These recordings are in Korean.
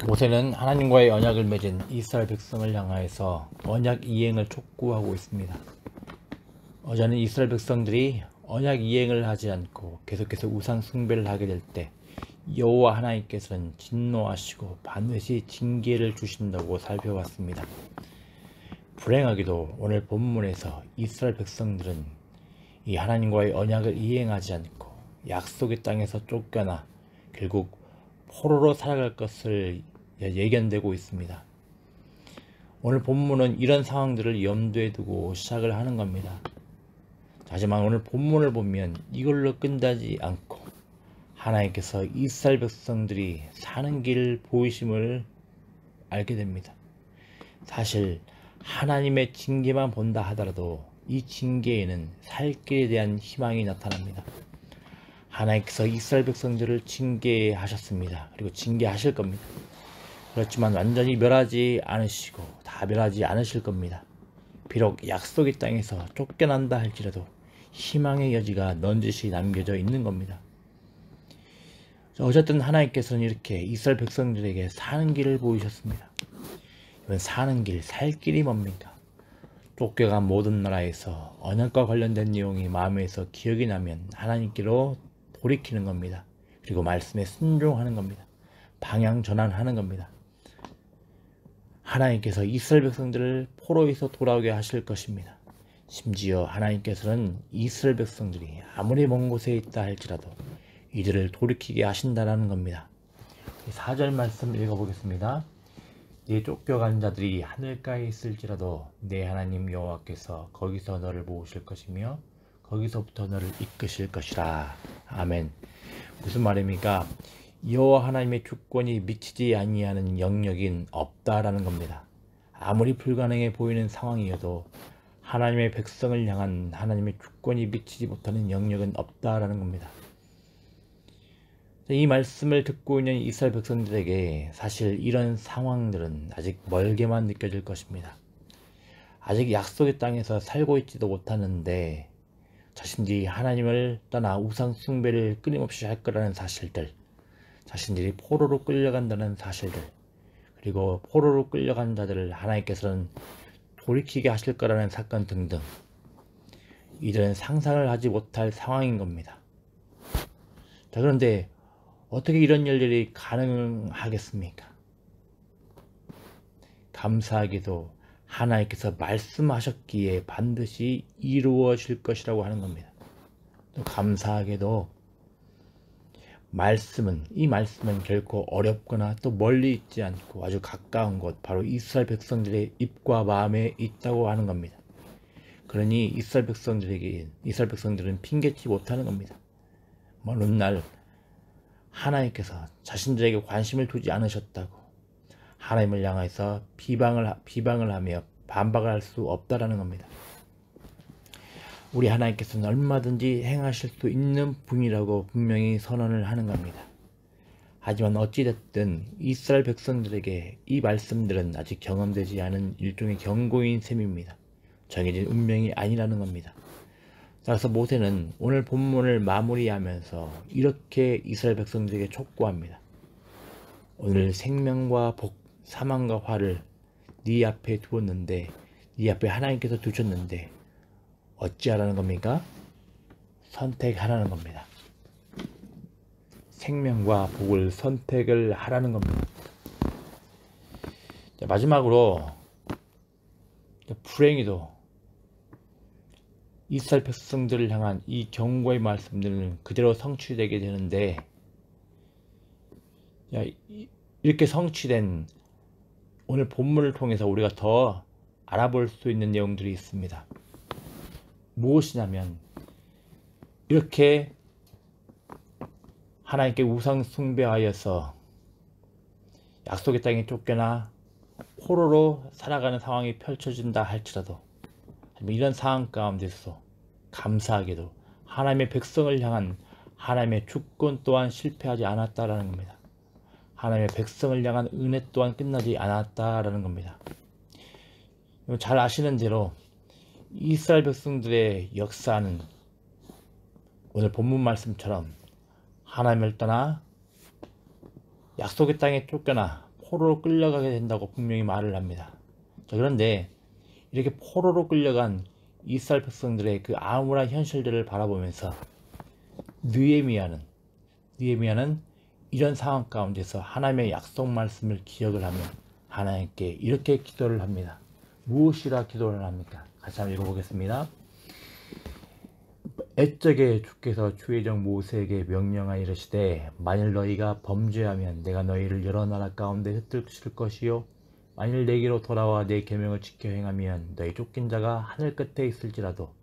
모세는 하나님과의 언약을 맺은 이스라엘 백성을 향하여서 언약 이행을 촉구하고 있습니다. 어제는 이스라엘 백성들이 언약 이행을 하지 않고 계속해서 우상 숭배를 하게 될 때 여호와 하나님께서는 진노하시고 반드시 징계를 주신다고 살펴봤습니다. 불행하게도 오늘 본문에서 이스라엘 백성들은 이 하나님과의 언약을 이행하지 않고 약속의 땅에서 쫓겨나 결국 포로로 살아갈 것을 예견되고 있습니다. 오늘 본문은 이런 상황들을 염두에 두고 시작을 하는 겁니다. 하지만 오늘 본문을 보면 이걸로 끝나지 않고 하나님께서 이스라엘 백성들이 사는 길을 보이심을 알게 됩니다. 사실 하나님의 징계만 본다 하더라도 이 징계에는 살 길에 대한 희망이 나타납니다. 하나님께서 이스라엘 백성들을 징계하셨습니다. 그리고 징계하실 겁니다. 그렇지만 완전히 멸하지 않으시고 다 멸하지 않으실 겁니다. 비록 약속의 땅에서 쫓겨난다 할지라도 희망의 여지가 넌지시 남겨져 있는 겁니다. 어쨌든 하나님께서는 이렇게 이스라엘 백성들에게 사는 길을 보이셨습니다. 이번 사는 길, 살 길이 뭡니까? 쫓겨간 모든 나라에서 언약과 관련된 내용이 마음에서 기억이 나면 하나님께로 돌이키는 겁니다. 그리고 말씀에 순종하는 겁니다. 방향 전환하는 겁니다. 하나님께서 이스라엘 백성들을 포로에서 돌아오게 하실 것입니다. 심지어 하나님께서는 이스라엘 백성들이 아무리 먼 곳에 있다 할지라도 이들을 돌이키게 하신다는 겁니다. 4절 말씀 읽어보겠습니다. 네 쫓겨간 자들이 하늘가에 있을지라도 내 하나님 여호와께서 거기서 너를 모으실 것이며 거기서부터 너를 이끄실 것이라. 아멘. 무슨 말입니까? 여호와 하나님의 주권이 미치지 아니하는 영역인 없다라는 겁니다. 아무리 불가능해 보이는 상황이어도 하나님의 백성을 향한 하나님의 주권이 미치지 못하는 영역은 없다라는 겁니다. 이 말씀을 듣고 있는 이스라엘 백성들에게 사실 이런 상황들은 아직 멀게만 느껴질 것입니다. 아직 약속의 땅에서 살고 있지도 못하는데 자신들이 하나님을 떠나 우상 숭배를 끊임없이 할 거라는 사실들, 자신들이 포로로 끌려간다는 사실들, 그리고 포로로 끌려간 자들을 하나님께서는 돌이키게 하실 거라는 사건 등등, 이들은 상상을 하지 못할 상황인 겁니다. 자, 그런데 어떻게 이런 일들이 가능하겠습니까? 감사하게도 하나님께서 말씀하셨기에 반드시 이루어질 것이라고 하는 겁니다. 또 감사하게도 이 말씀은 결코 어렵거나 또 멀리 있지 않고 아주 가까운 곳, 바로 이스라엘 백성들의 입과 마음에 있다고 하는 겁니다. 그러니 이스라엘 백성들은 핑계치 못하는 겁니다. 어느 날 하나님께서 자신들에게 관심을 두지 않으셨다고 하나님을 향해서 비방을 하며 반박을 할 수 없다라는 겁니다. 우리 하나님께서는 얼마든지 행하실 수 있는 분이라고 분명히 선언을 하는 겁니다. 하지만 어찌됐든 이스라엘 백성들에게 이 말씀들은 아직 경험되지 않은 일종의 경고인 셈입니다. 정해진 운명이 아니라는 겁니다. 따라서 모세는 오늘 본문을 마무리하면서 이렇게 이스라엘 백성들에게 촉구합니다. 오늘 생명과 복, 사망과 화를 네 앞에 두었는데, 네 앞에 하나님께서 두셨는데 어찌하라는 겁니까? 선택하라는 겁니다. 생명과 복을 선택을 하라는 겁니다. 자, 마지막으로 불행히도 이스라엘 백성들을 향한 이 경고의 말씀들은 그대로 성취되게 되는데, 이렇게 성취된 오늘 본문을 통해서 우리가 더 알아볼 수 있는 내용들이 있습니다. 무엇이냐면, 이렇게 하나님께 우상 숭배하여서 약속의 땅에 쫓겨나 포로로 살아가는 상황이 펼쳐진다 할지라도, 이런 상황 가운데서 감사하게도 하나님의 백성을 향한 하나님의 주권 또한 실패하지 않았다라는 겁니다. 하나님의 백성을 향한 은혜 또한 끝나지 않았다라는 겁니다. 잘 아시는 대로 이스라엘 백성들의 역사는 오늘 본문 말씀처럼 하나님을 떠나 약속의 땅에 쫓겨나 포로로 끌려가게 된다고 분명히 말을 합니다. 자, 그런데 이렇게 포로로 끌려간 이스라엘 백성들의 그 암울한 현실들을 바라보면서 느헤미야는 이런 상황 가운데서 하나님의 약속 말씀을 기억을 하며 하나님께 이렇게 기도를 합니다. 무엇이라 기도를 합니까? 같이 한번 읽어보겠습니다. 옛적에 주께서 주의 종 모세에게 명령하여 이르시되 만일 너희가 범죄하면 내가 너희를 여러 나라 가운데 흩을 것이요 만일 내게로 돌아와 내 계명을 지켜 행하면 너희 쫓긴 자가 하늘 끝에 있을지라도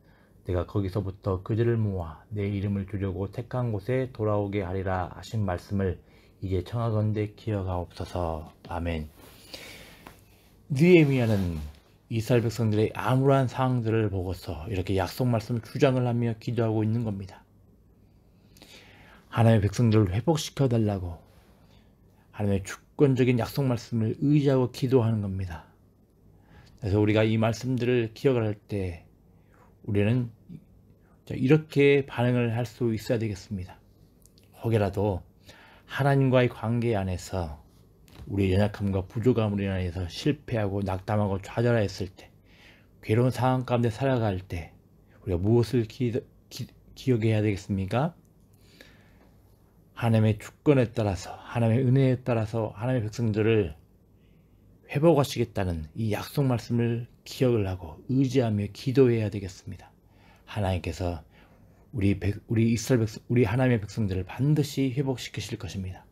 내가 거기서부터 그들을 모아 내 이름을 두려고 택한 곳에 돌아오게 하리라 하신 말씀을 이제 청하건대 기억하옵소서. 아멘. 느헤미야는 이스라엘 백성들의 암울한 상황들을 보고서 이렇게 약속 말씀을 주장을 하며 기도하고 있는 겁니다. 하나님의 백성들을 회복시켜 달라고 하나님의 주권적인 약속 말씀을 의지하고 기도하는 겁니다. 그래서 우리가 이 말씀들을 기억을 할 때 우리는 이렇게 반응을 할 수 있어야 되겠습니다. 혹여라도 하나님과의 관계 안에서 우리의 연약함과 부족함으로 인해서 실패하고 낙담하고 좌절하였을 때, 괴로운 상황 가운데 살아갈 때 우리가 무엇을 기억해야 되겠습니까? 하나님의 주권에 따라서, 하나님의 은혜에 따라서 하나님의 백성들을 회복하시겠다는 이 약속 말씀을 기억을 하고 의지하며 기도해야 되겠습니다. 하나님께서 우리 하나님의 백성들을 반드시 회복시키실 것입니다.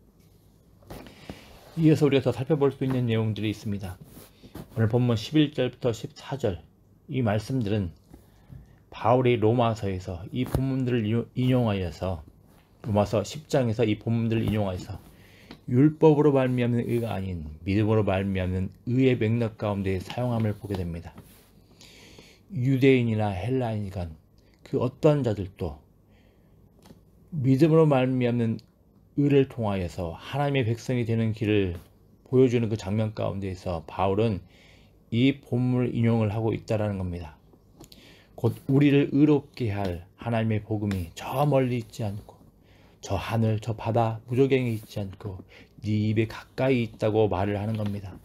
이어서 우리가 더 살펴볼 수 있는 내용들이 있습니다. 오늘 본문 11절부터 14절 이 말씀들은 바울이 로마서에서 이 본문들을 인용하여서 로마서 10장에서 이 본문들을 인용하여서 율법으로 말미암는 의가 아닌 믿음으로 말미암는 의의 맥락 가운데 사용함을 보게 됩니다. 유대인이나 헬라인이건 그 어떤 자들도 믿음으로 말미암는 의를 통하여서 하나님의 백성이 되는 길을 보여주는 그 장면 가운데에서 바울은 이 본문을 인용을 하고 있다는 겁니다. 곧 우리를 의롭게 할 하나님의 복음이 저 멀리 있지 않고 저 하늘 저 바다 무저갱에 있지 않고 네 입에 가까이 있다고 말을 하는 겁니다.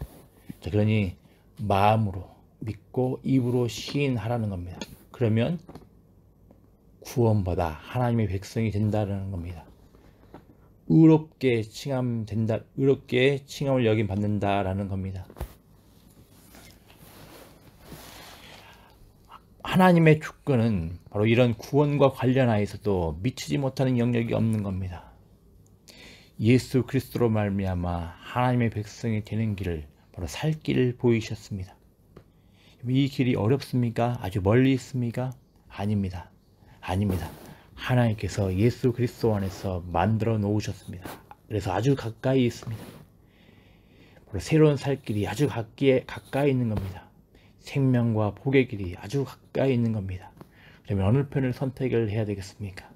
자, 그러니 마음으로 믿고 입으로 시인하라는 겁니다. 그러면 구원받아 하나님의 백성이 된다는 겁니다. 의롭게 칭함을 여김 받는다라는 겁니다. 하나님의 주권은 바로 이런 구원과 관련하여서도 미치지 못하는 영역이 없는 겁니다. 예수 그리스도로 말미암아 하나님의 백성이 되는 길을 바로 살 길을 보이셨습니다. 이 길이 어렵습니까? 아주 멀리 있습니까? 아닙니다. 하나님께서 예수 그리스도 안에서 만들어 놓으셨습니다. 그래서 아주 가까이 있습니다. 바로 새로운 살 길이 아주 가까이 있는 겁니다. 생명과 복의 길이 아주 가까이 있는 겁니다. 그러면 어느 편을 선택을 해야 되겠습니까?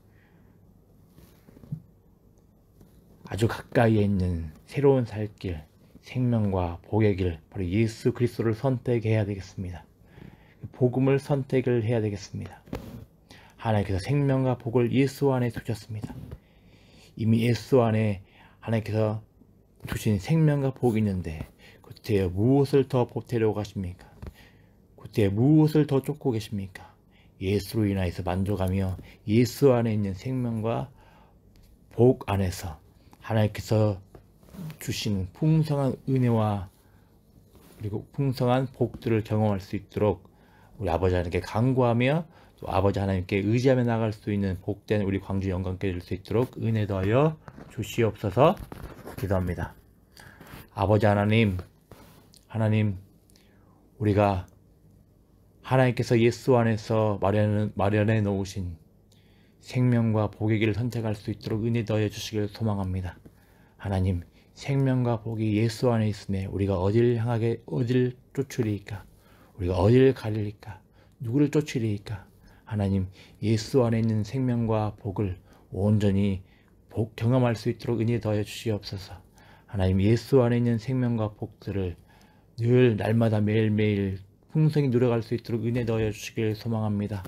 아주 가까이에 있는 새로운 살 길, 생명과 복의 길, 바로 예수 그리스도를 선택해야 되겠습니다. 복음을 선택을 해야 되겠습니다. 하나님께서 생명과 복을 예수 안에 두셨습니다. 이미 예수 안에 하나님께서 두신 생명과 복이 있는데 그때 무엇을 더 보태려고 가십니까? 그때 무엇을 더 쫓고 계십니까? 예수로 인하여서 만족하며 예수 안에 있는 생명과 복 안에서 하나님께서 주신 풍성한 은혜와 그리고 풍성한 복들을 경험할 수 있도록 우리 아버지 하나님께 간구하며 또 아버지 하나님께 의지하며 나갈 수 있는 복된 우리 광주 영광께 될 수 있도록 은혜 더하여 주시옵소서. 기도합니다. 아버지 하나님 우리가 하나님께서 예수 안에서 마련해 놓으신 생명과 복의 길을 선택할 수 있도록 은혜 더하여 주시길 소망합니다. 하나님, 생명과 복이 예수 안에 있음에 우리가 어딜 쫓으리이까? 우리가 어딜 가리리까? 누구를 쫓으리이까? 하나님, 예수 안에 있는 생명과 복을 온전히 경험할 수 있도록 은혜 더하여 주시옵소서. 하나님, 예수 안에 있는 생명과 복들을 늘 날마다 매일매일 풍성히 누려갈 수 있도록 은혜 더하여 주시길 소망합니다.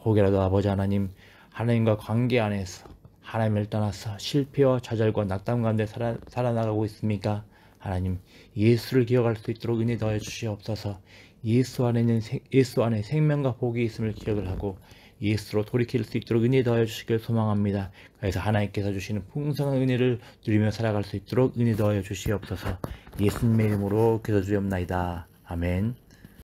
혹여라도 아버지 하나님, 하나님과 관계 안에서 하나님을 떠나서 실패와 좌절과 낙담 가운데 살아나가고 있습니까? 하나님, 예수를 기억할 수 있도록 은혜 더하여 주시옵소서. 예수 안에 생명과 복이 있음을 기억을 하고 예수로 돌이킬 수 있도록 은혜 더하여 주시길 소망합니다. 그래서 하나님께서 주시는 풍성한 은혜를 누리며 살아갈 수 있도록 은혜 더하여 주시옵소서. 예수님의 이름으로 기도드리옵나이다. 아멘.